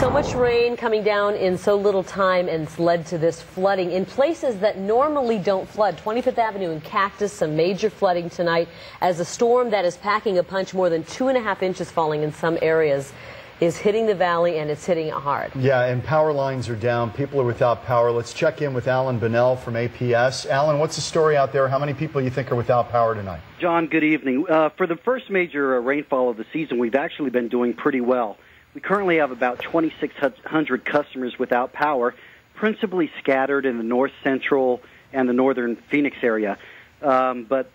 So much rain coming down in so little time, and it's led to this flooding in places that normally don't flood. 25th Avenue and Cactus, some major flooding tonight as a storm that is packing a punch, more than 2.5 inches falling in some areas, is hitting the valley, and it's hitting it hard. Yeah, and power lines are down. People are without power. Let's check in with Alan Bunnell from APS. Alan, what's the story out there? How many people you think are without power tonight? John, good evening. For the first major rainfall of the season, we've actually been doing pretty well. We currently have about 2,600 customers without power, principally scattered in the north central and the northern Phoenix area. But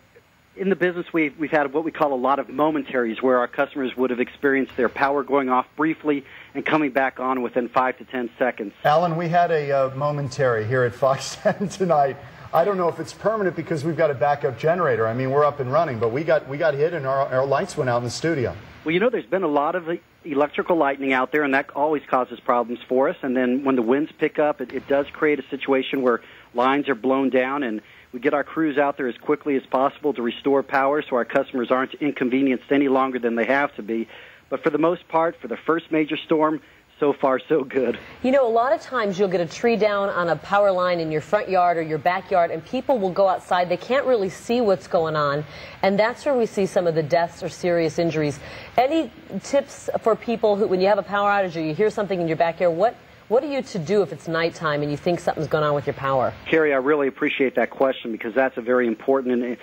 in the business, we've had what we call a lot of momentaries, where our customers would have experienced their power going off briefly and coming back on within 5 to 10 seconds. Alan, we had a momentary here at Fox 10 tonight. I don't know if it's permanent because we've got a backup generator. I mean, we're up and running, but we got hit and our lights went out in the studio. Well, you know, there's been a lot of electrical lightning out there, and that always causes problems for us. And then when the winds pick up, it does create a situation where lines are blown down, and we get our crews out there as quickly as possible to restore power so our customers aren't inconvenienced any longer than they have to be. But for the most part, for the first major storm, so far, so good. You know, a lot of times you'll get a tree down on a power line in your front yard or your backyard, and people will go outside. They can't really see what's going on, and that's where we see some of the deaths or serious injuries. Any tips for people who, when you have a power outage or you hear something in your backyard, what are you to do if it's nighttime and you think something's going on with your power? Carrie, I really appreciate that question, because that's a very important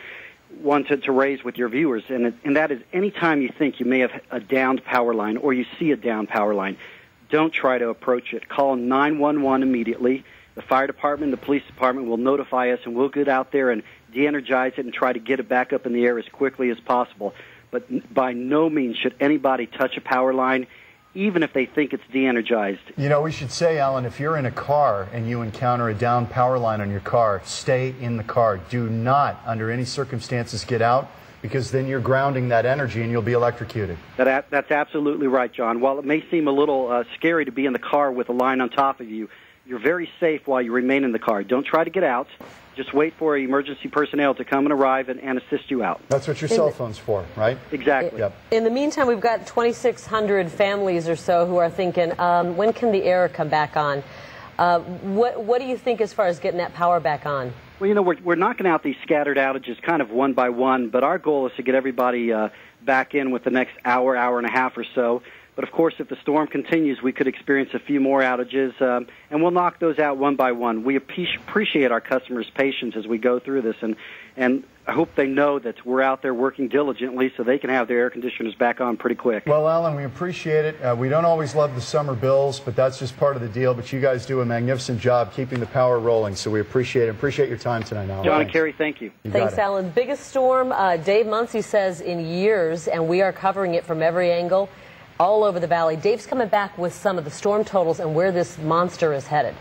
one to raise with your viewers, and that is anytime you think you may have a downed power line or you see a downed power line, don't try to approach it. Call 911 immediately. The fire department, the police department will notify us, and we'll get out there and de-energize it and try to get it back up in the air as quickly as possible. But by no means should anybody touch a power line, even if they think it's de-energized. You know, we should say, Alan, if you're in a car and you encounter a downed power line on your car, stay in the car. Do not, under any circumstances, get out, because then you're grounding that energy and you'll be electrocuted. That's absolutely right, John. While it may seem a little scary to be in the car with a line on top of you, you're very safe while you remain in the car. Don't try to get out. Just wait for emergency personnel to come and arrive and assist you out. That's what your cell phone's for, right? Exactly. Yep. In the meantime, we've got 2,600 families or so who are thinking, when can the air come back on? What do you think as far as getting that power back on? Well, you know, we're knocking out these scattered outages kind of one by one, but our goal is to get everybody back in with the next hour and a half or so. But, of course, if the storm continues, we could experience a few more outages, and we'll knock those out one by one. We appreciate our customers' patience as we go through this, and I hope they know that we're out there working diligently so they can have their air conditioners back on pretty quick. Well, Alan, we appreciate it. We don't always love the summer bills, but that's just part of the deal. But you guys do a magnificent job keeping the power rolling, so we appreciate it. Appreciate your time tonight, Alan. John and Carrie, thank you. Thanks, Alan. Biggest storm, Dave Muncie says, in years, and we are covering it from every angle all over the valley. Dave's coming back with some of the storm totals and where this monster is headed.